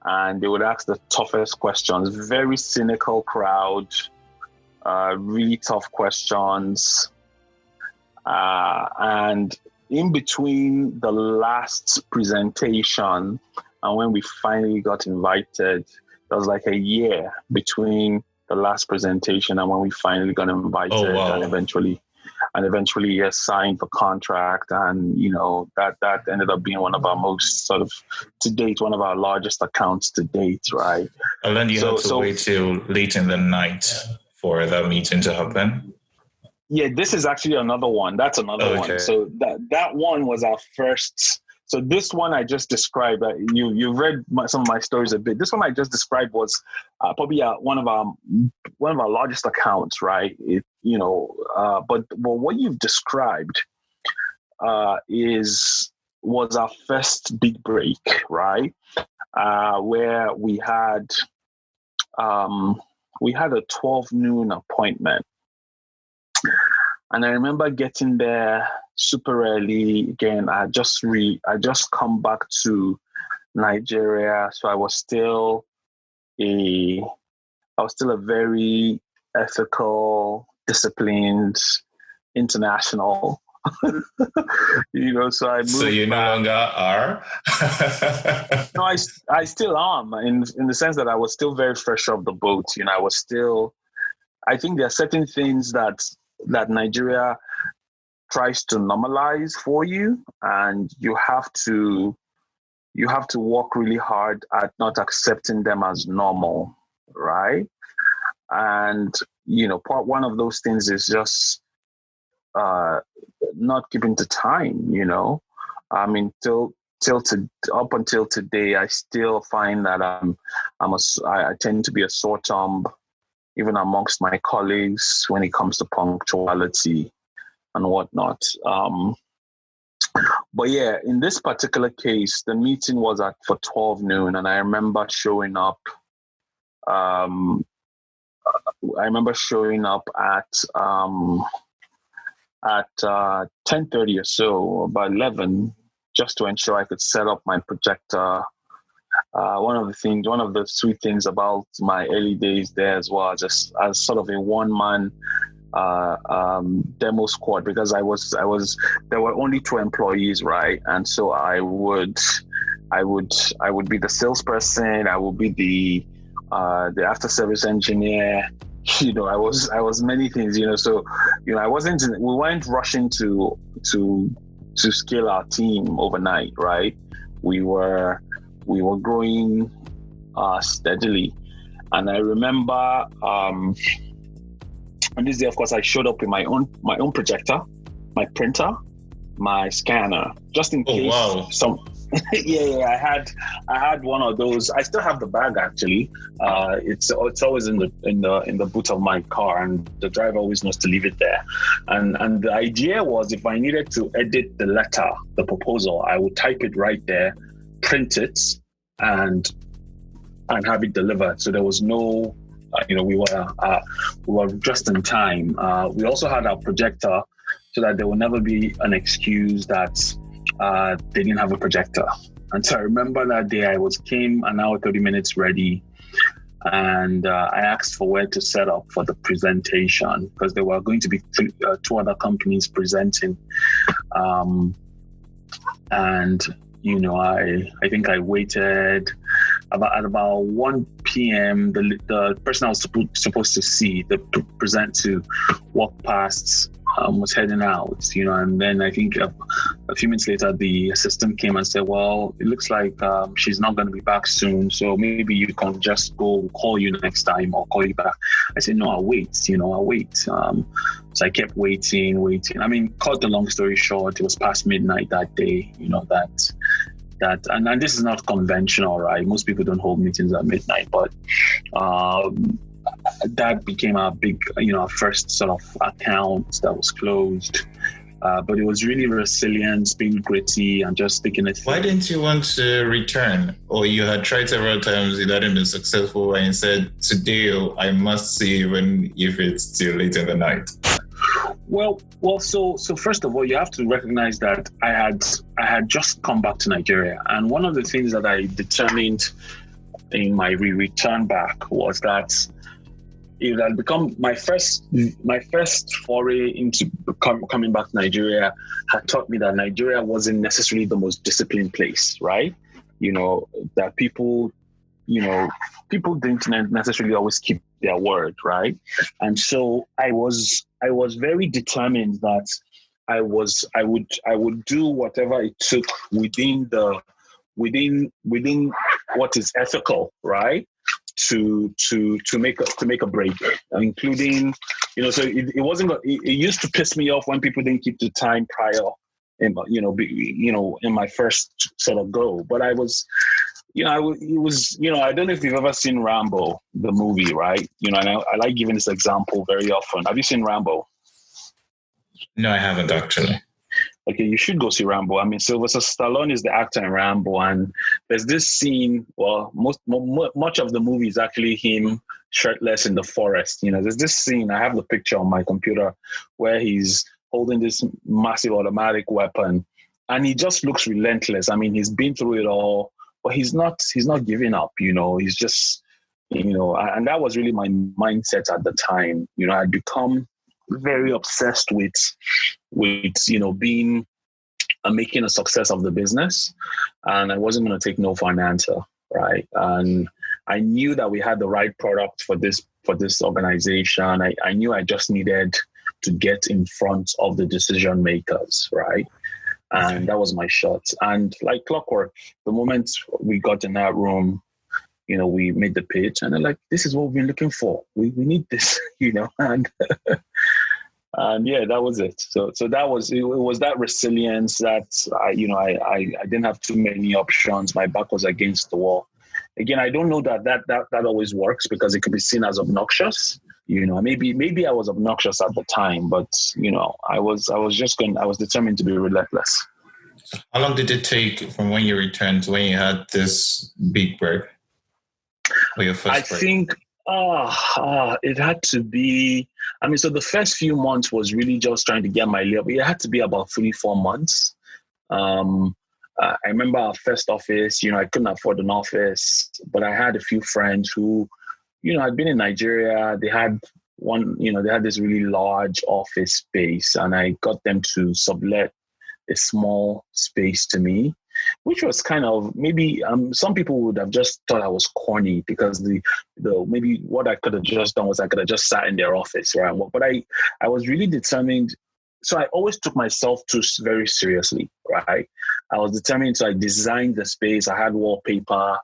And they would ask the toughest questions, very cynical crowd, really tough questions. And in between the last presentation and when we finally got invited, there was like a year between the last presentation and when we finally got invited. Oh, wow. and eventually signed the contract. And, that ended up being one of our most sort of to date, one of our largest accounts to date, right? And then you had to wait till late in the night for that meeting to happen. Yeah, this is actually another one. That's another one. So that one was our first. So this one I just described, you've read some of my stories a bit. This one I just described was probably one of our largest accounts, right? But what you've described was our first big break, right? Where we had a 12 noon appointment. And I remember getting there super early. Again, I just come back to Nigeria, so I was still a very ethical, disciplined, international. So I moved. So you no longer are? No, I still am in the sense that I was still very fresh off the boat. I think there are certain things that Nigeria tries to normalize for you, and you have to work really hard at not accepting them as normal, right? And one of those things is just not keeping to time. I mean, up until today, I still find that I tend to be a sore thumb, even amongst my colleagues, when it comes to punctuality and whatnot. But yeah, in this particular case, the meeting was for 12 noon, and I remember showing up. I remember showing up at 10:30 or so, about 11, just to ensure I could set up my projector. One of the sweet things about my early days there as well, just as sort of a one-man demo squad, because there were only 2 employees, right? And so I would be the salesperson, I would be the after service engineer. I was many things, so we weren't rushing to scale our team overnight, right? We were growing steadily. And I remember on this day, of course, I showed up with my own projector, my printer, my scanner, just in case. Oh, wow. Yeah, I had one of those. I still have the bag, actually. It's always in the boot of my car, and the driver always knows to leave it there. And the idea was, if I needed to edit the proposal, I would type it right there, print it, and have it delivered. So there was no, we were just in time. We also had our projector, so that there will never be an excuse that they didn't have a projector. And so I remember that day I came an hour, 30 minutes ready, and I asked for where to set up for the presentation, because there were going to be 2 other companies presenting. And I think I waited at about 1 p.m. The person I was supposed to see, the present to, walk past, was heading out, and then I think a few minutes later, the assistant came and said, well, it looks like she's not going to be back soon, so maybe you can just go, we'll call you next time, or call you back. I said, no, I'll wait, I'll wait. So I kept waiting. I mean, cut the long story short, it was past midnight that day, and this is not conventional, right? Most people don't hold meetings at midnight, but that became our big, our first sort of account that was closed. But it was really resilience, being gritty, and just sticking it through. Why didn't you want to return? Or you had tried several times, it hadn't been successful, and you said, today I must see, even if it's too late in the night? Well. So first of all, you have to recognize that I had just come back to Nigeria, and one of the things that I determined in my return back was that it had become my first foray into coming back to Nigeria had taught me that Nigeria wasn't necessarily the most disciplined place, right? That people didn't necessarily always keep their word, right? And so I was very determined that I would do whatever it took within what is ethical, right? To make a break, including, so it wasn't. It used to piss me off when people didn't keep the time prior, in my first sort of go. But I was, I don't know if you've ever seen Rambo, the movie, right? And I like giving this example very often. Have you seen Rambo? No, I haven't actually. Okay, you should go see Rambo. I mean, Sylvester Stallone is the actor in Rambo, and there's this scene. Well, much of the movie is actually him shirtless in the forest. There's this scene. I have the picture on my computer where he's holding this massive automatic weapon, and he just looks relentless. I mean, he's been through it all, but he's not giving up. He's just, and that was really my mindset at the time. I'd become very obsessed with being making a success of the business, and I wasn't going to take no for an answer, right? And I knew that we had the right product for this organization. I knew I just needed to get in front of the decision makers, right? And that was my shot. And like clockwork, the moment we got in that room, we made the pitch, and they're like, "This is what we've been looking for. We need this," and and yeah, that was it. So that was it. Was that resilience that I didn't have too many options. My back was against the wall. Again, I don't know that always works, because it could be seen as obnoxious. Maybe I was obnoxious at the time, but I was determined to be relentless. How long did it take from when you returned to when you had this big break? Or your first break? I think it had to be, so the first few months was really just trying to get my lay up. It had to be about 3-4 months. I remember our first office, I couldn't afford an office, but I had a few friends who, I'd been in Nigeria. They had they had this really large office space, and I got them to sublet a small space to me, which was kind of maybe some people would have just thought I was corny, because the maybe what I could have just done was I could have just sat in their office where I work. But I was really determined. So I always took myself very seriously, right? I was determined to design the space. I had wallpaper,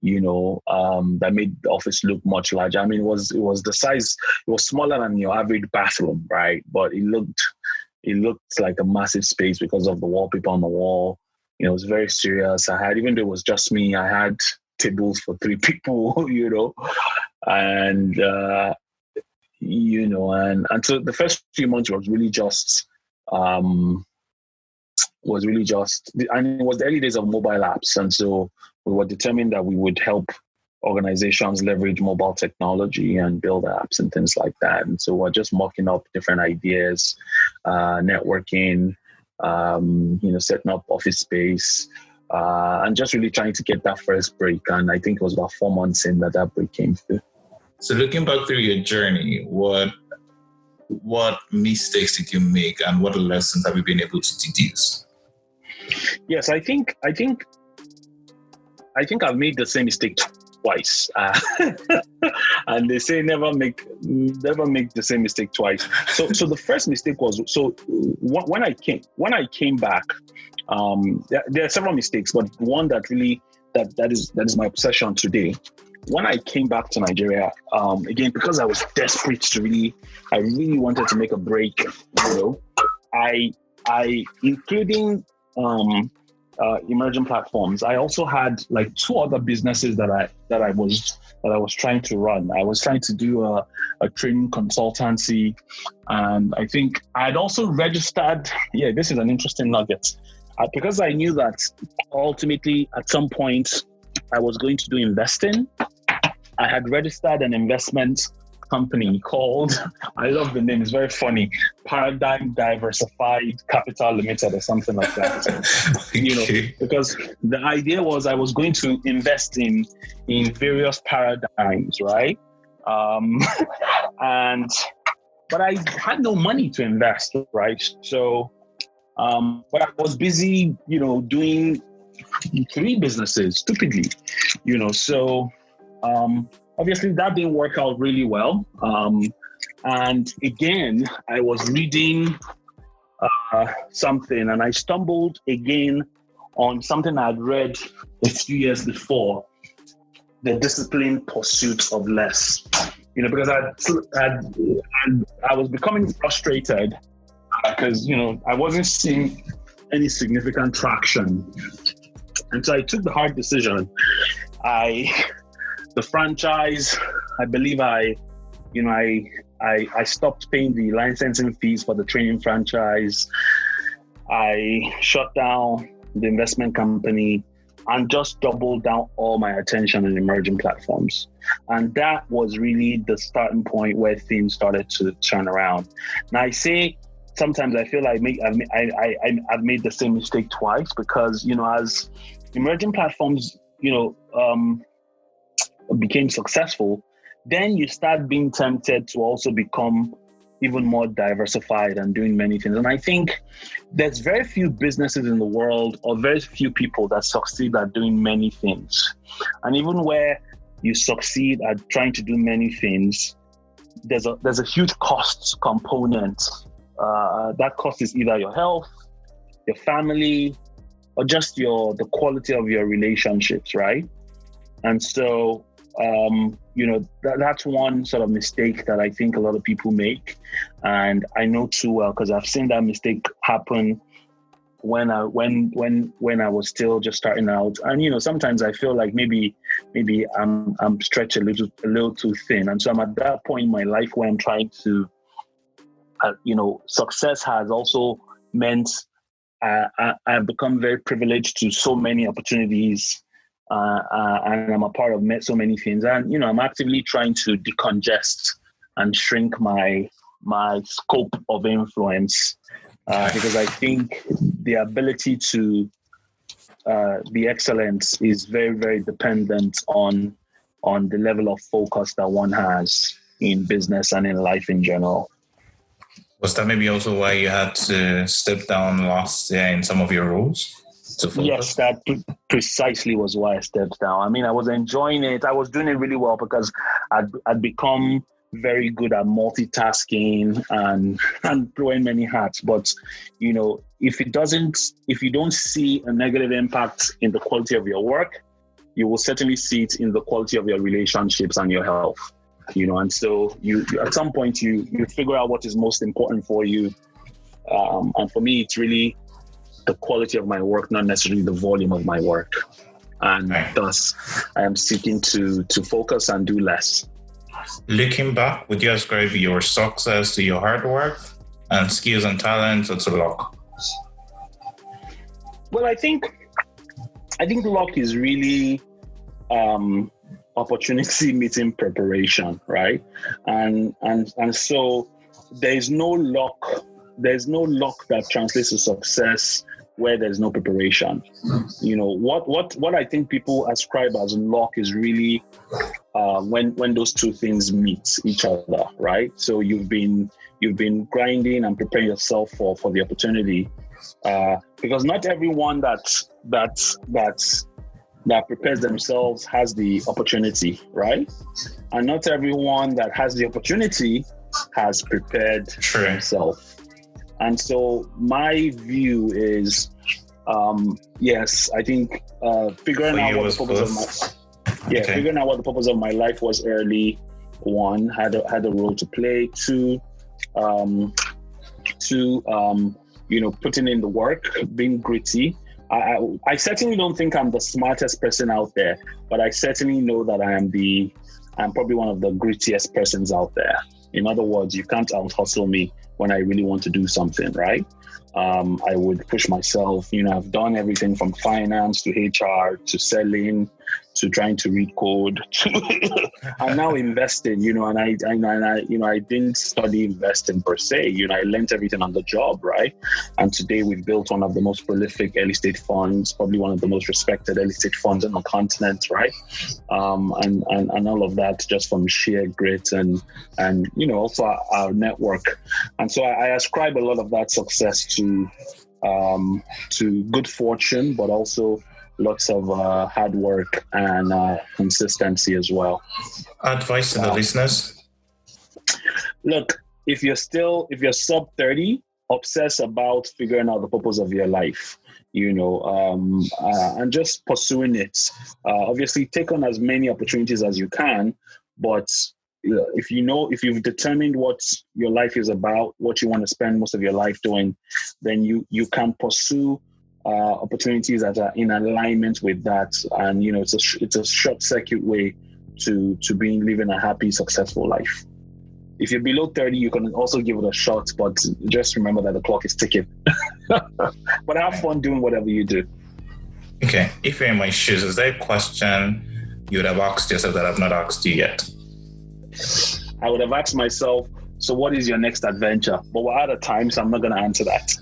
that made the office look much larger. It was the size. It was smaller than your average bathroom, right? But it looked like a massive space because of the wallpaper on the wall. It was very serious. Even though it was just me, I had tables for 3 people, and and so the first few months was really just, and it was the early days of mobile apps. And so we were determined that we would help organizations leverage mobile technology and build apps and things like that. And so we're just mocking up different ideas, networking, setting up office space, and just really trying to get that first break. And I think it was about 4 months in that break came through. So looking back through your journey, what mistakes did you make, and what lessons have you been able to deduce? Yes, I think I've made the same mistake twice, and they say never make the same mistake twice. So the first mistake was, when I came back, there are several mistakes, but one that really that is my obsession today. When I came back to Nigeria, again, because I was desperate I really wanted to make a break. I including emerging platforms, I also had like 2 other businesses that I was trying to run. I was trying to do a training consultancy, and I think I had also registered. Yeah, this is an interesting nugget, because I knew that ultimately at some point I was going to do investing. I had registered an investment company called, I love the name, it's very funny, Paradigm Diversified Capital Limited or something like that. Because the idea was I was going to invest in various paradigms, right? But I had no money to invest, right? So, but I was busy, doing 3 businesses stupidly, so obviously that didn't work out really well. And again, I was reading something, and I stumbled again on something I'd read a few years before, The Disciplined Pursuit of Less. Because I was becoming frustrated because, I wasn't seeing any significant traction. And so I took the hard decision. The franchise, I believe I stopped paying the licensing fees for the training franchise. I shut down the investment company and just doubled down all my attention on emerging platforms. And that was really the starting point where things started to turn around. Now I say, sometimes I feel I've made the same mistake twice, because, as emerging platforms, became successful, then you start being tempted to also become even more diversified and doing many things. And I think there's very few businesses in the world, or very few people that succeed at doing many things. And even where you succeed at trying to do many things, there's a huge cost component. That cost is either your health, your family, or just the quality of your relationships, right? And so that's one sort of mistake that I think a lot of people make. And I know too well because I've seen that mistake happen when I was still just starting out. And sometimes I feel like maybe I'm stretched a little too thin. And so I'm at that point in my life where I'm trying to success has also meant I've become very privileged to so many opportunities, and I'm a part of so many things. And I'm actively trying to decongest and shrink my scope of influence, because I think the ability to be excellent is very, very dependent on the level of focus that one has in business and in life in general. Was that maybe also why you had to step down last year in some of your roles to focus? Yes, that precisely was why I stepped down. I mean, I was enjoying it. I was doing it really well because I'd become very good at multitasking and throwing many hats. But, if you don't see a negative impact in the quality of your work, you will certainly see it in the quality of your relationships and your health. And so you at some point you figure out what is most important for you. And for me, it's really the quality of my work, not necessarily the volume of my work. And thus I am seeking to focus and do less. Looking back, would you ascribe your success to your hard work and skills and talents, or to luck? Well, I think luck is really opportunity meeting preparation, right? And so there's no luck that translates to success where there's no preparation. What I think people ascribe as luck is really when those two things meet each other, right? So you've been grinding and preparing yourself for the opportunity, because not everyone that prepares themselves has the opportunity, right? And not everyone that has the opportunity has prepared themselves. And so my view is, yes, I think figuring out what the purpose of my life was early. One, had a role to play. Two, putting in the work, being gritty. I certainly don't think I'm the smartest person out there, but I certainly know that I'm probably one of the grittiest persons out there. In other words, you can't out-hustle me when I really want to do something, right? I would push myself. I've done everything from finance to HR to selling to trying to read code. I'm now investing, and I didn't study investing per se. I learned everything on the job, right? And today we've built one of the most prolific early stage funds, probably one of the most respected early stage funds on the continent, right? And all of that just from sheer grit and also our network. And so I ascribe a lot of that success to good fortune, but also lots of hard work and consistency as well. Advice to the listeners? Look, if you're sub 30, obsess about figuring out the purpose of your life, and just pursuing it. Obviously, take on as many opportunities as you can, but if you've determined what your life is about, what you want to spend most of your life doing, then you can pursue opportunities that are in alignment with that. And it's a short circuit way to living a happy, successful life. If you're below 30, you can also give it a shot, but just remember that the clock is ticking. But have fun doing whatever you do. Okay. If you're in my shoes, is there a question you would have asked yourself that I've not asked you yet? I would have asked myself, so what is your next adventure? But we're out of time, so I'm not going to answer that.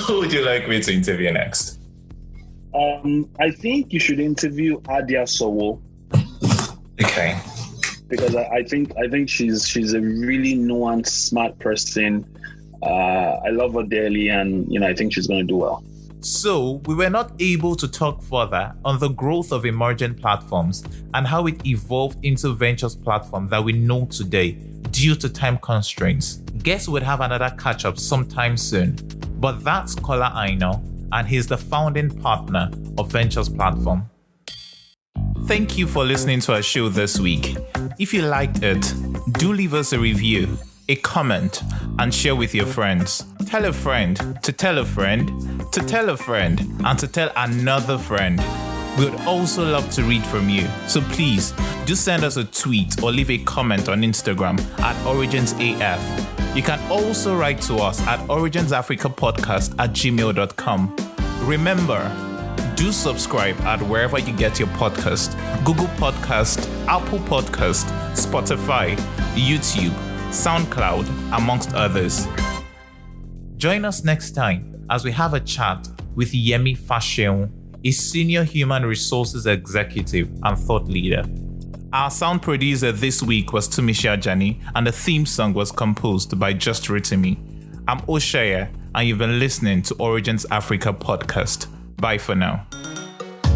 Who would you like me to interview next? I think you should interview Adia Sowo. Okay. Because I think she's a really nuanced, smart person. I love her dearly, and I think she's going to do well. So we were not able to talk further on the growth of emerging platforms and how it evolved into Ventures platform that we know today due to time constraints. Guess we'd have another catch-up sometime soon. But that's Kola Aina, and he's the founding partner of Ventures platform. Thank you for listening to our show this week. If you liked it, do leave us a review, a comment, and share with your friends. Tell a friend to tell a friend to tell a friend and to tell another friend. We would also love to read from you, so please do send us a tweet or leave a comment on Instagram at OriginsAF. You can also write to us at originsafricapodcast@gmail.com. Remember, do subscribe at wherever you get your podcast: Google Podcast, Apple Podcast, Spotify, YouTube, SoundCloud, amongst others. Join us next time as we have a chat with Yemi Fasheun, a senior human resources executive and thought leader. Our sound producer this week was Tumisha Jani, and the theme song was composed by Just Ritimi. I'm Oshaya, and you've been listening to Origins Africa podcast. Bye for now.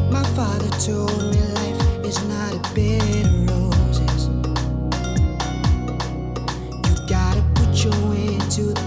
My father told me life is not a bed of roses. You gotta put your way to the